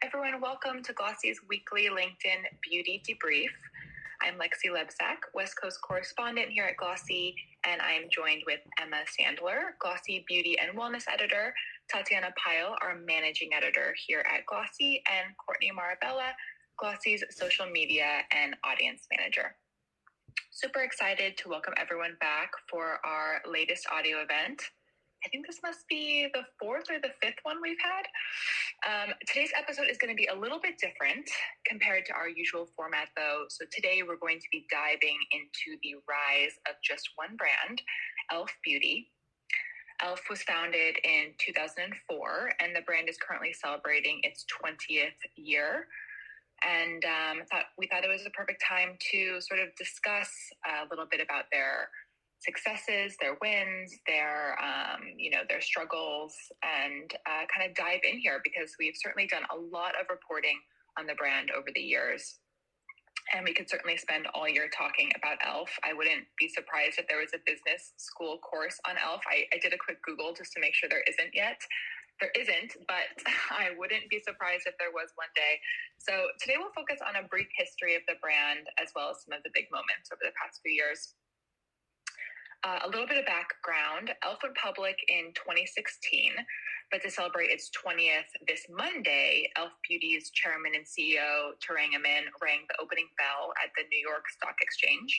Everyone, welcome to Glossy's weekly LinkedIn Beauty Debrief. I'm Lexi Lebsack, West Coast correspondent here at Glossy, and I'm joined with Emma Sandler, Glossy Beauty and Wellness Editor, Tatiana Pyle, our Managing Editor here at Glossy, and Courtney Marabella, Glossy's Social Media and Audience Manager. Super excited to welcome everyone back for our latest audio event. I think this must be the fourth or the fifth one we've had. Today's episode is going to be a little bit different compared to our usual format, though. So today we're going to be diving into the rise of just one brand, E.l.f. Beauty. E.l.f. was founded in 2004, and the brand is currently celebrating its 20th year. And we thought it was a perfect time to sort of discuss a little bit about their successes, their wins, their struggles, and kind of dive in here because we've certainly done a lot of reporting on the brand over the years. And we could certainly spend all year talking about E.l.f. I wouldn't be surprised if there was a business school course on E.l.f. I did a quick Google just to make sure there isn't yet. There isn't, but I wouldn't be surprised if there was one day. So today we'll focus on a brief history of the brand as well as some of the big moments over the past few years. A little bit of background, E.l.f. went public in 2016, but to celebrate its 20th this Monday, E.l.f. Beauty's chairman and CEO, Tarang Amin, rang the opening bell at the New York Stock Exchange.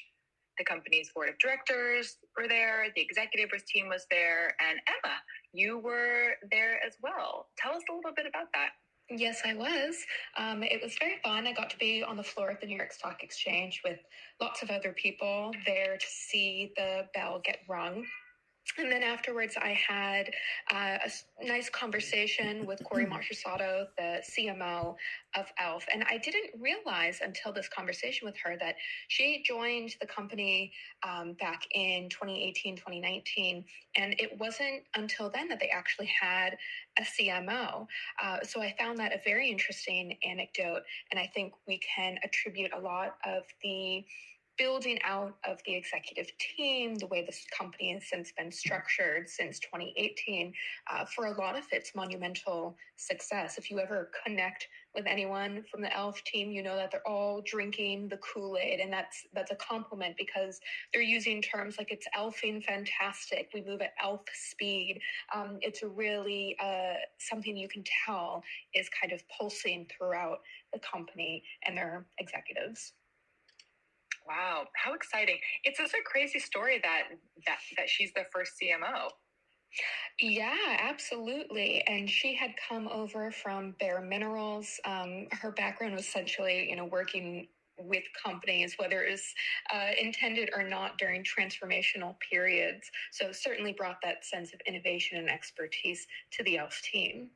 The company's board of directors were there, the executive team was there, and Emma, you were there as well. Tell us a little bit about that. Yes, I was. It was very fun. I got to be on the floor of the New York Stock Exchange with lots of other people there to see the bell get rung. And then afterwards, I had a nice conversation with Corey Marchessato, the CMO of E.l.f. And I didn't realize until this conversation with her that she joined the company back in 2018, 2019. And it wasn't until then that they actually had a CMO. So I found that a very interesting anecdote. And I think we can attribute a lot of the building out of the executive team, the way this company has since been structured since 2018, for a lot of its monumental success. If you ever connect with anyone from the E.l.f. team, you know that they're all drinking the Kool-Aid, and that's a compliment because they're using terms like it's E.l.f-ing fantastic. We move at E.l.f. speed. It's really something you can tell is kind of pulsing throughout the company and their executives. Wow, how exciting. It's such a crazy story that she's the first CMO. Yeah, absolutely. And she had come over from Bare Minerals. Her background was essentially, working with companies, whether it was intended or not during transformational periods. So certainly brought that sense of innovation and expertise to the E.l.f. team.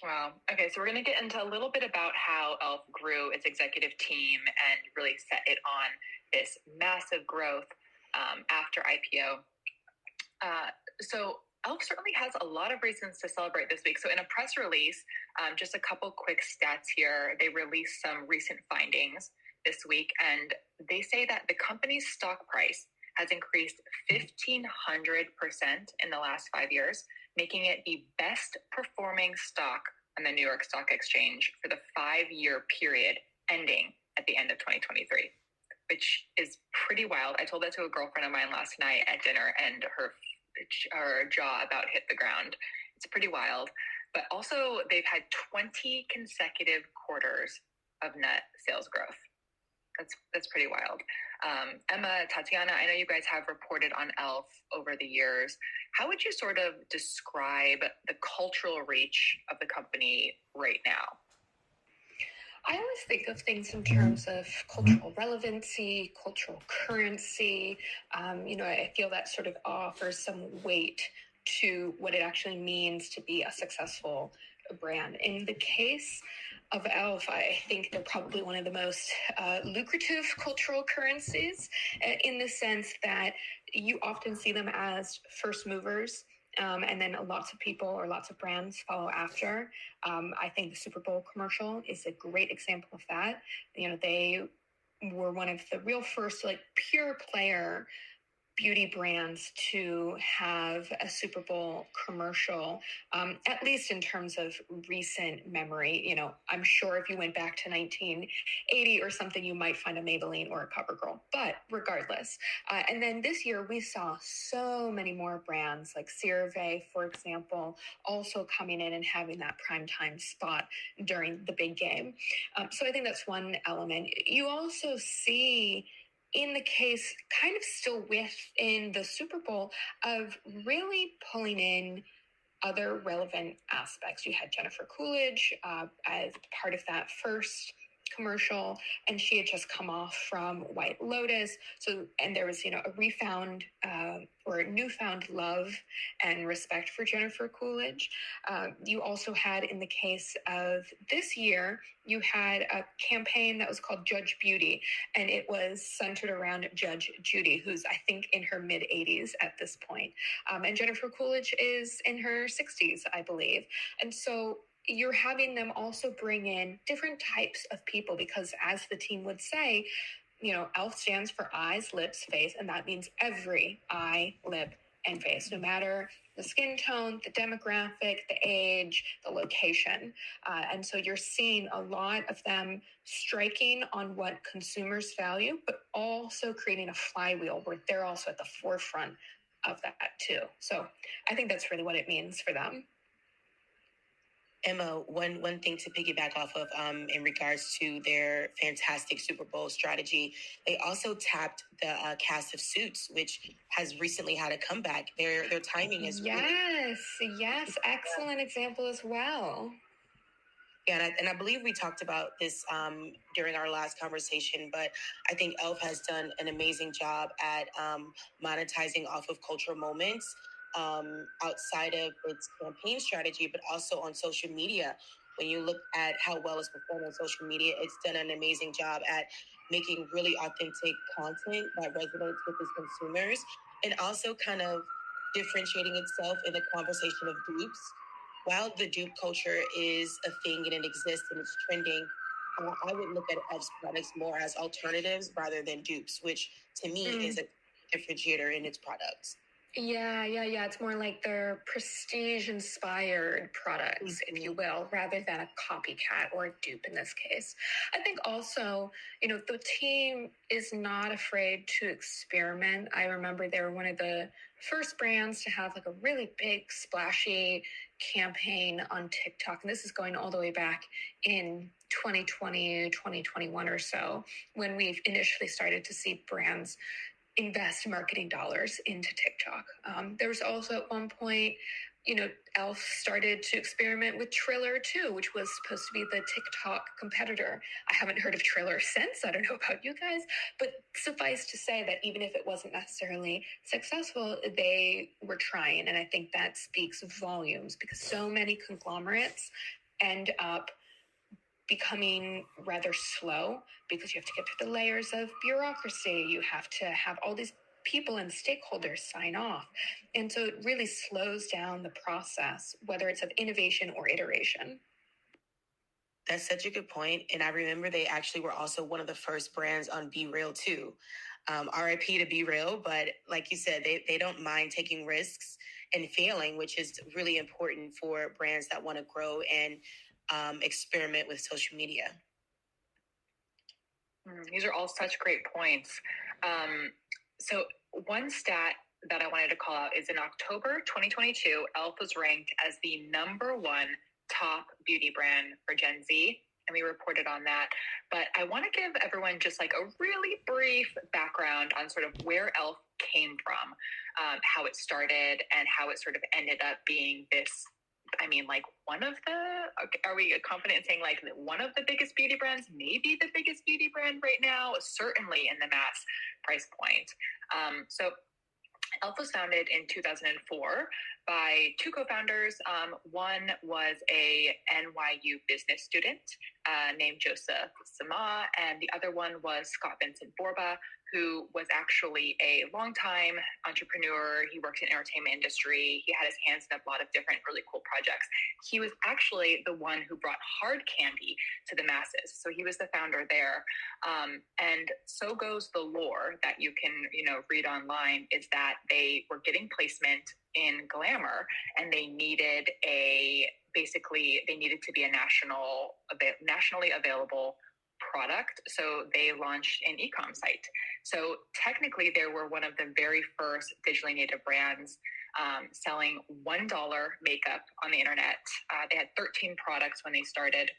Wow. Okay, so we're going to get into a little bit about how E.l.f. grew its executive team and really set it on this massive growth after IPO. So E.l.f. certainly has a lot of reasons to celebrate this week. So in a press release, just a couple quick stats here. They released some recent findings this week, and they say that the company's stock price has increased 1,500% in the last 5 years, making it the best performing stock on the New York Stock Exchange for the 5-year period ending at the end of 2023, which is pretty wild. I told that to a girlfriend of mine last night at dinner, and her jaw about hit the ground. It's pretty wild. But also, they've had 20 consecutive quarters of net sales growth. That's pretty wild. Emma, Tatiana, I know you guys have reported on E.l.f. over the years. How would you sort of describe the cultural reach of the company right now? I always think of things in terms of cultural relevancy, cultural currency. I feel that sort of offers some weight to what it actually means to be a successful brand. In the case of E.l.f., I think they're probably one of the most lucrative cultural currencies in the sense that you often see them as first movers. And then lots of people or lots of brands follow after. I think the Super Bowl commercial is a great example of that. They were one of the real first pure player beauty brands to have a Super Bowl commercial, at least in terms of recent memory. You know, I'm sure if you went back to 1980 or something, you might find a Maybelline or a CoverGirl, but regardless. And then this year we saw so many more brands like CeraVe, for example, also coming in and having that primetime spot during the big game. So I think that's one element. You also see in the case, kind of still within the Super Bowl, of really pulling in other relevant aspects. You had Jennifer Coolidge as part of that first commercial, and she had just come off from White Lotus. So, and there was, you know, a refound or newfound love and respect for Jennifer Coolidge. You also had, in the case of this year, you had a campaign that was called Judge Beauty, and it was centered around Judge Judy, who's, I think, in her mid-80s at this point. And Jennifer Coolidge is in her 60s, I believe. And so you're having them also bring in different types of people because, as the team would say, you know, E.l.f. stands for eyes, lips, face, and that means every eye, lip, and face, no matter the skin tone, the demographic, the age, the location. And so you're seeing a lot of them striking on what consumers value, but also creating a flywheel where they're also at the forefront of that too. So I think that's really what it means for them. Emma, one thing to piggyback off of in regards to their fantastic Super Bowl strategy, they also tapped the cast of Suits, which has recently had a comeback. Their timing is yes, excellent example as well. Yeah, and I believe we talked about this during our last conversation, but I think E.l.f. has done an amazing job at monetizing off of cultural moments outside of its campaign strategy, but also on social media. When you look at how well it's performed on social media, it's done an amazing job at making really authentic content that resonates with its consumers, and also kind of differentiating itself in the conversation of dupes. While the dupe culture is a thing and it exists and it's trending, I would look at E.l.f.'s products more as alternatives rather than dupes, which to me is a differentiator in its products. Yeah. It's more like their prestige-inspired products, if you will, rather than a copycat or a dupe in this case. I think also, you know, the team is not afraid to experiment. I remember they were one of the first brands to have like a really big, splashy campaign on TikTok. And this is going all the way back in 2020, 2021 or so, when we've initially started to see brands invest marketing dollars into TikTok. There was also at one point, you know, E.l.f. started to experiment with Triller too, which was supposed to be the TikTok competitor. I haven't heard of Triller since. I don't know about you guys, but suffice to say that even if it wasn't necessarily successful, they were trying. And I think that speaks volumes because so many conglomerates end up becoming rather slow because you have to get through the layers of bureaucracy. You have to have all these people and stakeholders sign off. And so it really slows down the process, whether it's of innovation or iteration. That's such a good point. And I remember they actually were also one of the first brands on Be Real too. RIP to Be Real, but like you said, they don't mind taking risks and failing, which is really important for brands that want to grow and experiment with social media. These are all such great points. So one stat that I wanted to call out is in October 2022, E.l.f. was ranked as the #1 top beauty brand for Gen Z, and we reported on that. But I want to give everyone just like a really brief background on sort of where E.l.f. came from, how it started, and how it sort of ended up being this, I mean, like one of the, are we confident in saying like one of the biggest beauty brands, maybe the biggest beauty brand right now, certainly in the mass price point. So E.l.f. was founded in 2004 by two co-founders. One was a NYU business student named Joseph Sama, and the other one was Scott Vincent Borba, who was actually a longtime entrepreneur. He worked in the entertainment industry. He had his hands in a lot of different really cool projects. He was actually the one who brought hard candy to the masses. So he was the founder there. And so goes the lore that you can, read online, is that they were getting placement in Glamour, and they needed to be a nationally available product. So they launched an e-com site. So technically, they were one of the very first digitally native brands selling $1 makeup on the internet. They had 13 products when they started.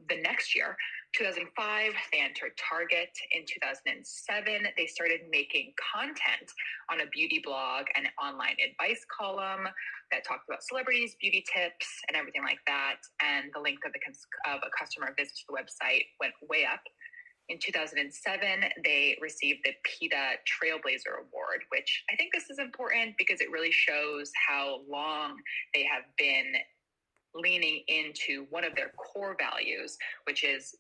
The next year, 2005, they entered Target. In 2007, they started making content on a beauty blog and an online advice column that talked about celebrities, beauty tips, and everything like that. And the length of a customer visit to the website went way up. In 2007, they received the PETA Trailblazer Award, which I think this is important because it really shows how long they have been leaning into one of their core values, which is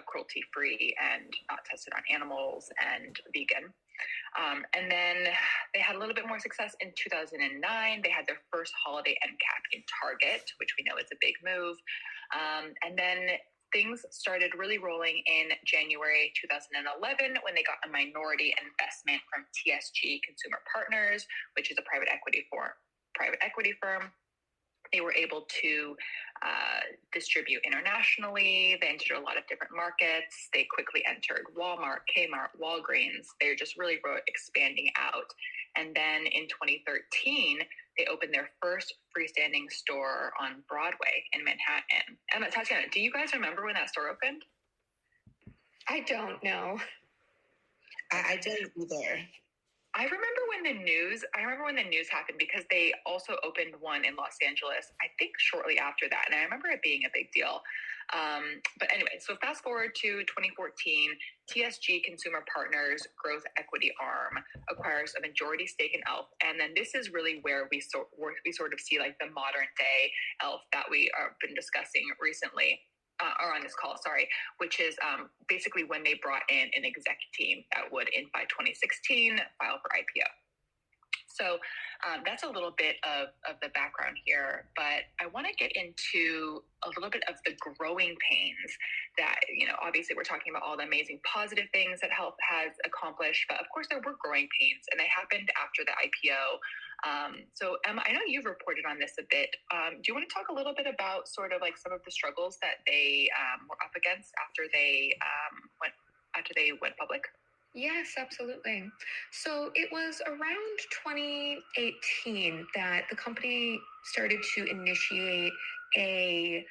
cruelty-free and not tested on animals and vegan. And then they had a little bit more success in 2009. They had their first holiday end cap in Target, which we know is a big move. And then things started really rolling in January 2011 when they got a minority investment from TSG Consumer Partners, which is a private equity firm. They were able to distribute internationally. They entered a lot of different markets. They quickly entered Walmart, Kmart, Walgreens. They're just really expanding out. And then in 2013, they opened their first freestanding store on Broadway in Manhattan. Emma, Tatiana, do you guys remember when that store opened? I don't know. I don't either. I remember when the news happened because they also opened one in Los Angeles, I think shortly after that. And I remember it being a big deal. But anyway, so fast forward to 2014, TSG Consumer Partners growth equity arm acquires a majority stake in E.l.f. And then this is really where we sort of see like the modern day E.l.f. that we have been discussing recently. Or on this call, which is basically when they brought in an exec team that would, by 2016, file for IPO. So that's a little bit of the background here, but I want to get into a little bit of the growing pains that, obviously we're talking about all the amazing positive things that E.l.f. has accomplished, but of course there were growing pains, and they happened after the IPO. So Emma, I know you've reported on this a bit. Do you want to talk a little bit about sort of like some of the struggles that they were up against after they went public? Yes, absolutely. So it was around 2018 that the company started to initiate a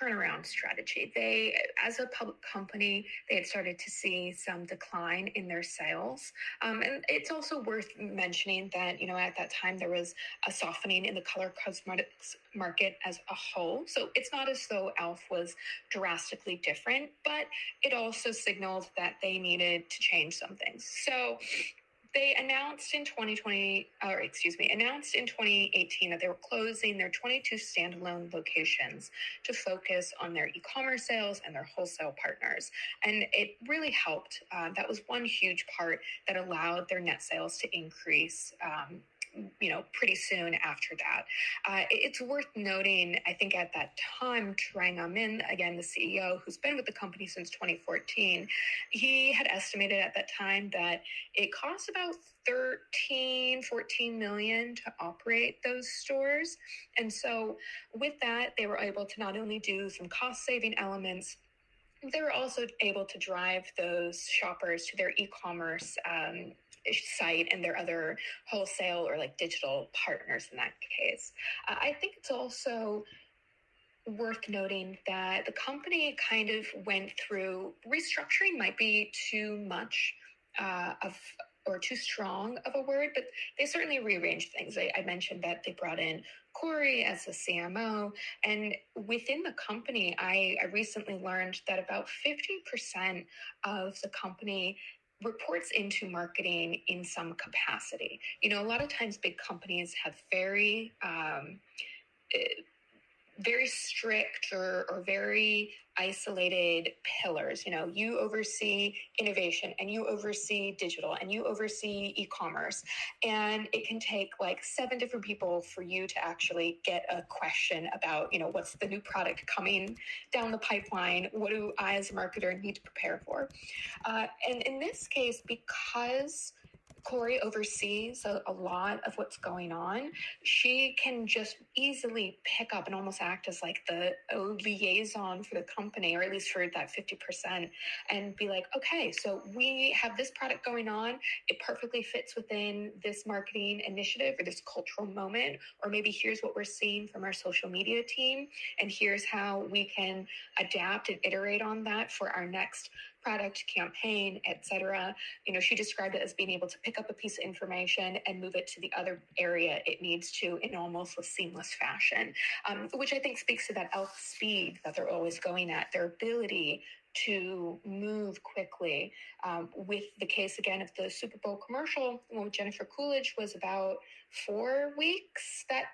turnaround strategy. They, as a public company, they had started to see some decline in their sales. And it's also worth mentioning that, at that time there was a softening in the color cosmetics market as a whole. So it's not as though E.l.f. was drastically different, but it also signaled that they needed to change some things. So they announced in 2018 that they were closing their 22 standalone locations to focus on their e-commerce sales and their wholesale partners. And it really helped. That was one huge part that allowed their net sales to increase pretty soon after that. It's worth noting, I think at that time, Trang Amin, again, the CEO, who's been with the company since 2014, he had estimated at that time that it cost about $14 million to operate those stores. And so with that, they were able to not only do some cost-saving elements, they were also able to drive those shoppers to their e-commerce site and their other wholesale or like digital partners in that case. I think it's also worth noting that the company kind of went through restructuring, might be too much or too strong of a word, but they certainly rearranged things. I mentioned that they brought in Corey as the CMO, and within the company, I recently learned that about 50% of the company reports into marketing in some capacity. You know, a lot of times big companies have very strict or very isolated pillars. You know, you oversee innovation and you oversee digital and you oversee e-commerce. And it can take like 7 different people for you to actually get a question about, you know, what's the new product coming down the pipeline? What do I as a marketer need to prepare for? And in this case, because Corey oversees a lot of what's going on, she can just easily pick up and almost act as like the liaison for the company, or at least for that 50%, and be like, okay, so we have this product going on. It perfectly fits within this marketing initiative or this cultural moment, or maybe here's what we're seeing from our social media team, and here's how we can adapt and iterate on that for our next product, campaign, etc. You know, she described it as being able to pick up a piece of information and move it to the other area it needs to in almost a seamless fashion, which I think speaks to that e.l.f. speed that they're always going at, their ability to move quickly. With the case again of the Super Bowl commercial, with Jennifer Coolidge was about 4 weeks, that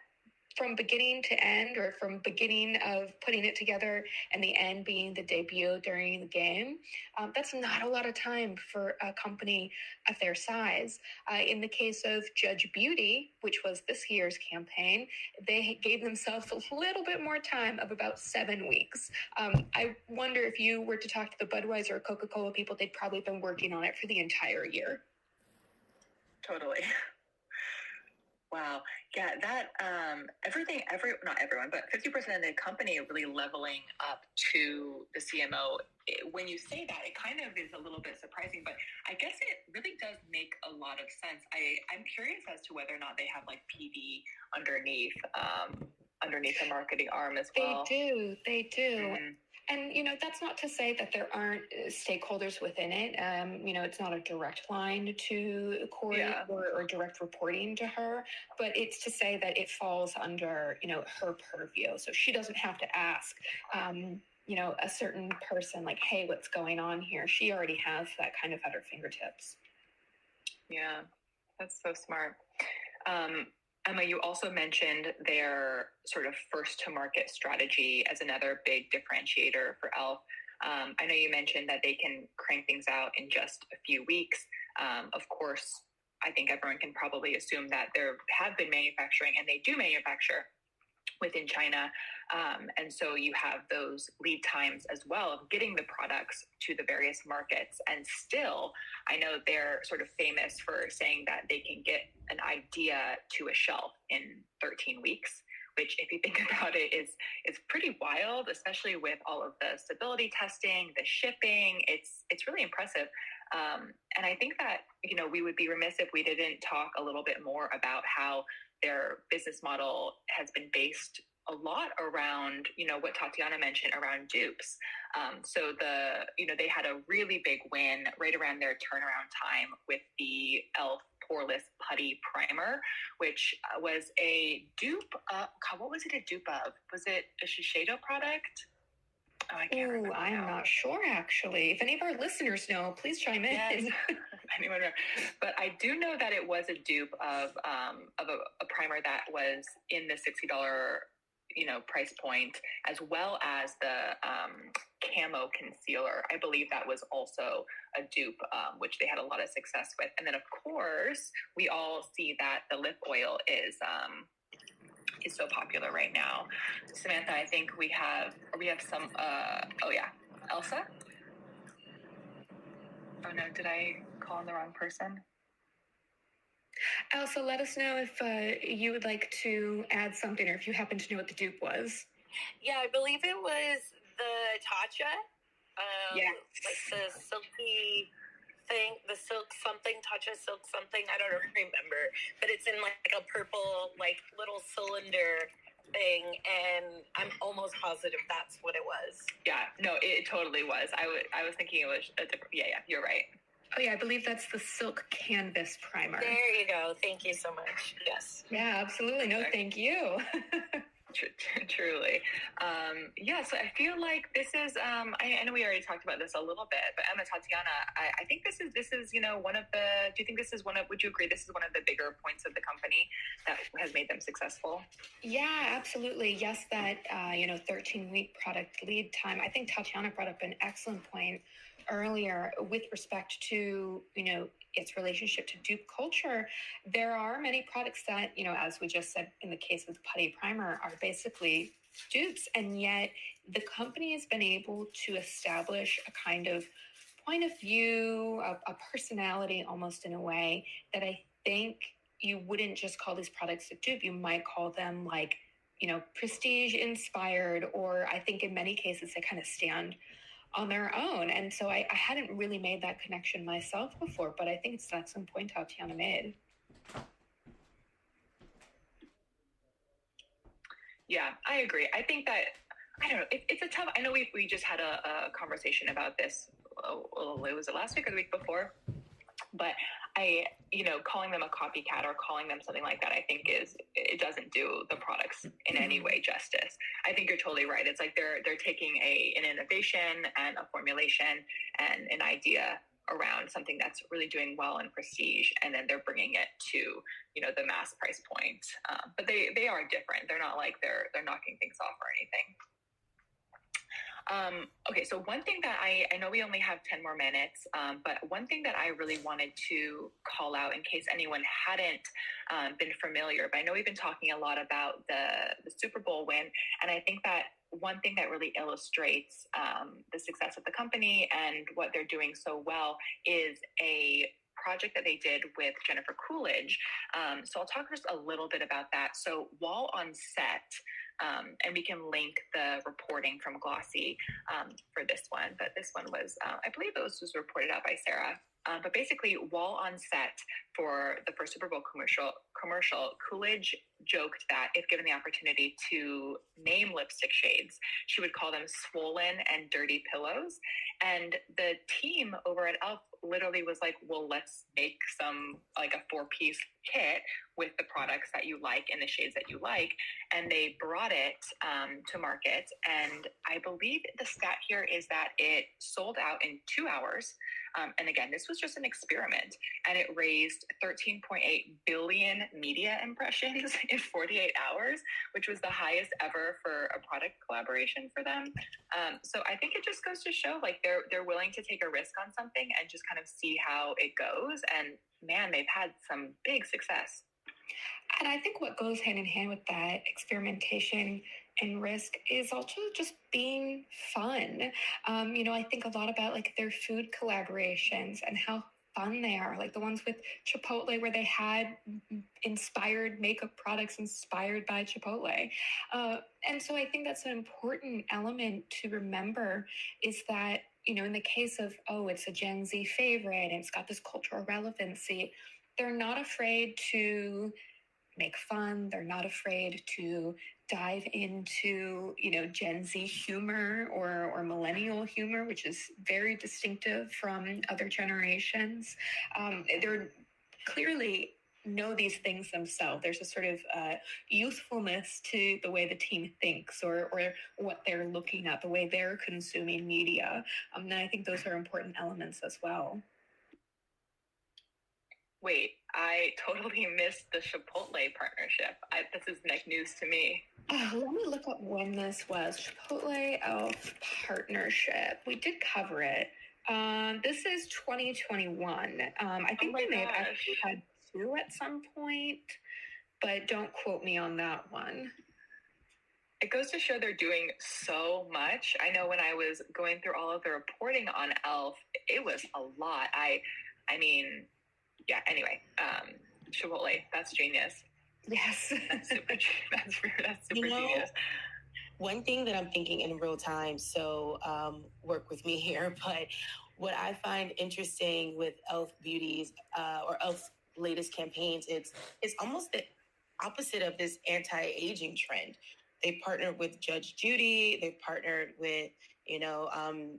from beginning to end, or from beginning of putting it together and the end being the debut during the game. That's not a lot of time for a company of their size. In the case of Judge Beauty, which was this year's campaign, they gave themselves a little bit more time of about 7 weeks. I wonder if you were to talk to the Budweiser or Coca-Cola people, they'd probably been working on it for the entire year. Totally. Wow. Yeah, that not everyone, but 50% of the company really leveling up to the CMO. When you say that, it kind of is a little bit surprising, but I guess it really does make a lot of sense. I'm curious as to whether or not they have like PD underneath the marketing arm as well. They do. Mm-hmm. And, you know, that's not to say that there aren't stakeholders within it. You know, it's not a direct line to Corey or direct reporting to her, but it's to say that it falls under, you know, her purview. So she doesn't have to ask, you know, a certain person like, hey, what's going on here? She already has that kind of at her fingertips. Yeah, that's so smart. Emma, you also mentioned their sort of first-to-market strategy as another big differentiator for e.l.f. I know you mentioned that they can crank things out in just a few weeks. Of course, I think everyone can probably assume that there have been manufacturing, and they do manufacture within China. And so you have those lead times as well of getting the products to the various markets. And still, I know they're sort of famous for saying that they can get an idea to a shelf in 13 weeks, which if you think about it is pretty wild, especially with all of the stability testing, the shipping. It's really impressive. And I think that, you know, we would be remiss if we didn't talk a little bit more about how their business model has been based a lot around, you know, what Tatiana mentioned around dupes. So they had a really big win right around their turnaround time with the e.l.f. Poreless Putty Primer, which was a dupe. What was it a dupe of? Was it a Shiseido product? Oh, I can't remember. I'm not sure, actually. If any of our listeners know, please chime in. Yes. Anyone know? But I do know that it was a dupe of a primer that was in the $60, you know, price point, as well as the camo concealer. I believe that was also a dupe, which they had a lot of success with. And then, of course, we all see that the lip oil is so popular right now. Samantha, I think we have some, Elsa? Oh no, did I call on the wrong person? Elsa, let us know if you would like to add something, or if you happen to know what the dupe was. Yeah, I believe it was the Tatcha. Like the silky thing, the silk something, Tatcha silk something. I don't remember, but it's in like a purple, like little cylinder thing, and I'm almost positive that's what it was. Yeah, no, it totally was. I was thinking it was a different. Yeah, you're right. Oh yeah, I believe that's the Silk Canvas Primer. There you go. Thank you so much. Yes. Yeah, absolutely. No, thank you. Truly. So I feel like this is, I know we already talked about this a little bit, but Emma, Tatiana, I think this is, one of the, do you think this is would you agree this is one of the bigger points of the company that has made them successful? Yeah, absolutely. Yes, that, 13-week product lead time. I think Tatiana brought up an excellent point earlier with respect to, its relationship to dupe culture. There are many products that, as we just said in the case of the putty primer, are basically dupes. And yet the company has been able to establish a kind of point of view, a personality almost in a way that I think you wouldn't just call these products a dupe. You might call them like, prestige inspired, or I think in many cases they kind of stand on their own. And so I hadn't really made that connection myself before, but I think that's some point Tatiana made. Yeah, I agree. I think that, I don't know, it's a tough, I know we just had a conversation about this, was it last week or the week before? But calling them a copycat or calling them something like that, I think it doesn't do the products in any way justice. I think you're totally right. It's like they're taking an innovation and a formulation and an idea around something that's really doing well in prestige, and then they're bringing it to the mass price point. But they are different. They're not like they're knocking things off or anything. Okay, so one thing that I know we only have 10 more minutes, but one thing that I really wanted to call out in case anyone hadn't been familiar, but I know we've been talking a lot about the Super Bowl win, and I think that one thing that really illustrates the success of the company and what they're doing so well is a project that they did with Jennifer Coolidge. So I'll talk just a little bit about that. So while on set, and we can link the reporting from Glossy for this one, but this one was, I believe it was reported out by Sarah. But basically, while on set for the first Super Bowl commercial, Coolidge joked that if given the opportunity to name lipstick shades, she would call them swollen and dirty pillows. And the team over at e.l.f. literally was like, well, let's make like a 4-piece kit with the products that you like and the shades that you like. And they brought it to market. And I believe the stat here is that it sold out in 2 hours. And again, this was just an experiment, and it raised 13.8 billion media impressions in 48 hours, which was the highest ever for a product collaboration for them. So I think it just goes to show, like, they're willing to take a risk on something and just kind of see how it goes. And man, they've had some big success. And I think what goes hand in hand with that experimentation and risk is also just being fun. I think a lot about like their food collaborations and how fun they are, like the ones with Chipotle where they had inspired makeup products inspired by Chipotle. And so I think that's an important element to remember, is that, in the case of, it's a Gen Z favorite and it's got this cultural relevancy, they're not afraid to make fun. They're not afraid to dive into, Gen Z humor or millennial humor, which is very distinctive from other generations. They're clearly know these things themselves. There's a sort of youthfulness to the way the team thinks or what they're looking at, the way they're consuming media. And I think those are important elements as well. Wait, I totally missed the Chipotle partnership. This is like news to me. Let me look up when this was. Chipotle e.l.f. partnership. We did cover it. This is 2021. I think they may have actually had 2 at some point, but don't quote me on that one. It goes to show they're doing so much. I know when I was going through all of the reporting on e.l.f., it was a lot. I mean... Yeah, anyway, Chipotle, that's genius. Yes. That's super genius. One thing that I'm thinking in real time, so work with me here, but what I find interesting with e.l.f. Beauty's or e.l.f.'s latest campaigns, it's almost the opposite of this anti-aging trend. They've partnered with Judge Judy. They've partnered with,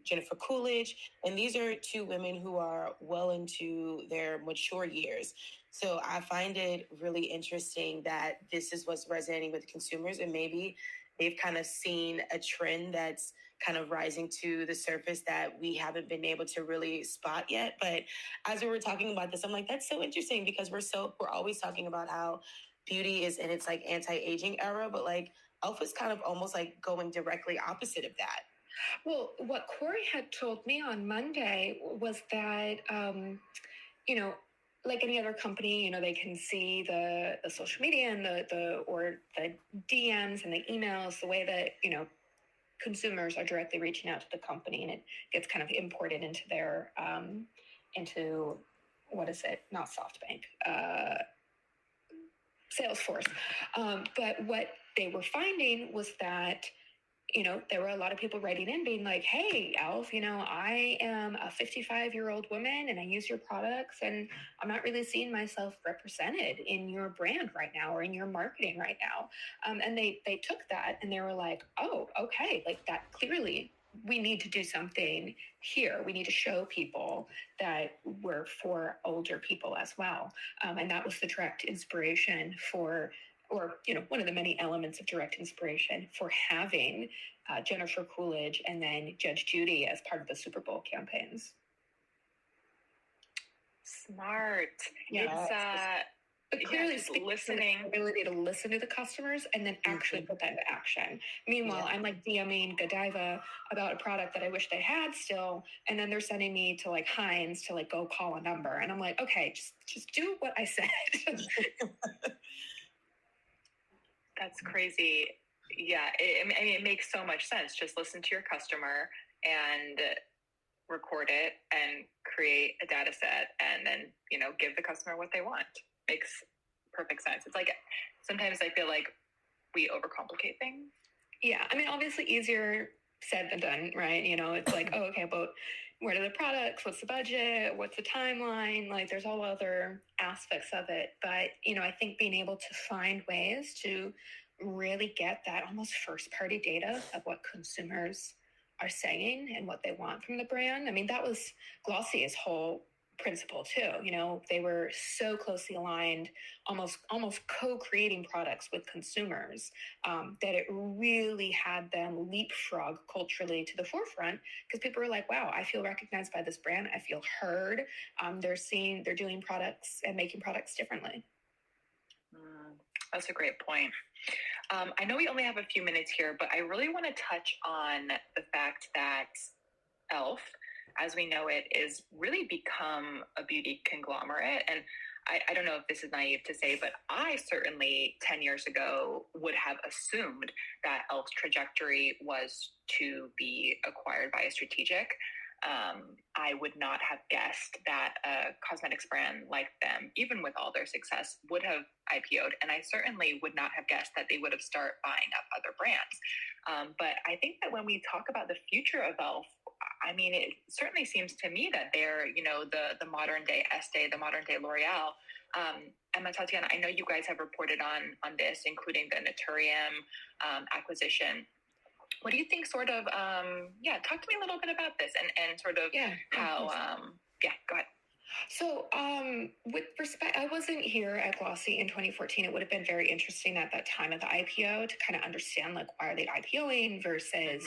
Jennifer Coolidge. And these are two women who are well into their mature years. So I find it really interesting that this is what's resonating with consumers, and maybe they've kind of seen a trend that's kind of rising to the surface that we haven't been able to really spot yet. But as we were talking about this, I'm like, that's so interesting, because we're always talking about how beauty is in its like anti-aging era, but like e.l.f. is kind of almost like going directly opposite of that. Well, what Corey had told me on Monday was that, like any other company, they can see the social media and the DMs and the emails, the way that, consumers are directly reaching out to the company, and it gets kind of imported into their, into, what is it? Not SoftBank, Salesforce. But what they were finding was that, there were a lot of people writing in being like, hey, e.l.f., I am a 55-year-old woman and I use your products, and I'm not really seeing myself represented in your brand right now or in your marketing right now. And they took that and they were like, oh, okay, like that clearly we need to do something here. We need to show people that we're for older people as well. And that was the direct inspiration for, or, one of the many elements of direct inspiration for having Jennifer Coolidge and then Judge Judy as part of the Super Bowl campaigns. Smart. Yeah. But clearly listening, ability to listen to the customers and then actually put that into action. Meanwhile, I'm like DMing Godiva about a product that I wish they had still, and then they're sending me to like Heinz to like go call a number, and I'm like, okay, just do what I said. That's crazy. Yeah, it makes so much sense. Just listen to your customer and record it and create a data set, and then give the customer what they want. Makes perfect sense. It's like sometimes I feel like we overcomplicate things. Yeah, I mean, obviously easier said than done, right? It's like, oh, okay, but what are the products? What's the budget? What's the timeline? Like, there's all other aspects of it. But, I think being able to find ways to really get that almost first-party data of what consumers are saying and what they want from the brand. I mean, that was Glossy's whole principle too. They were so closely aligned, almost co-creating products with consumers, that it really had them leapfrog culturally to the forefront, because people were like, wow, I feel recognized by this brand. I feel heard. They're doing products and making products differently. That's a great point. I know we only have a few minutes here, but I really want to touch on the fact that e.l.f., as we know it, is really become a beauty conglomerate. And I don't know if this is naive to say, but I certainly 10 years ago would have assumed that e.l.f.'s trajectory was to be acquired by a strategic. I would not have guessed that a cosmetics brand like them, even with all their success, would have IPO'd. And I certainly would not have guessed that they would have started buying up other brands. But I think that when we talk about the future of e.l.f., I mean, it certainly seems to me that they're, the modern day Estee, the modern day L'Oreal. Emma, Tatiana, I know you guys have reported on this, including the Naturium acquisition. What do you think talk to me a little bit about this and sort of how, go ahead. So with respect, I wasn't here at Glossy in 2014. It would have been very interesting at that time of the IPO to kind of understand, like, why are they IPOing versus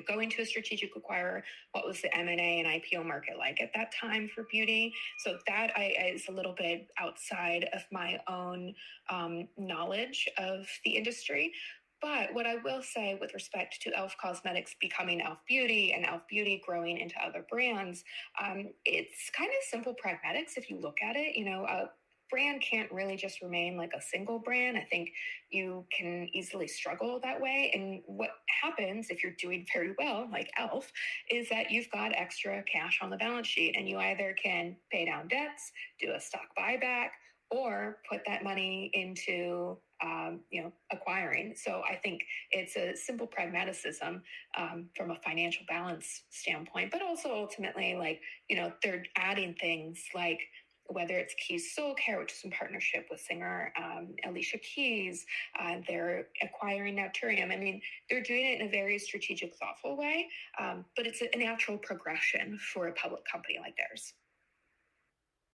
going to a strategic acquirer? What was the M&A and IPO market like at that time for beauty? So that is a little bit outside of my own knowledge of the industry. But what I will say with respect to e.l.f. Cosmetics becoming e.l.f. Beauty and e.l.f. Beauty growing into other brands, it's kind of simple pragmatics if you look at it. A brand can't really just remain like a single brand. I think you can easily struggle that way. And what happens if you're doing very well, like e.l.f., is that you've got extra cash on the balance sheet, and you either can pay down debts, do a stock buyback, or put that money into acquiring. So I think it's a simple pragmaticism from a financial balance standpoint, but also ultimately, like, they're adding things like whether it's Keys Soul Care, which is in partnership with singer Alicia Keys. They're acquiring Naturium. I mean, they're doing it in a very strategic, thoughtful way, but it's a natural progression for a public company like theirs.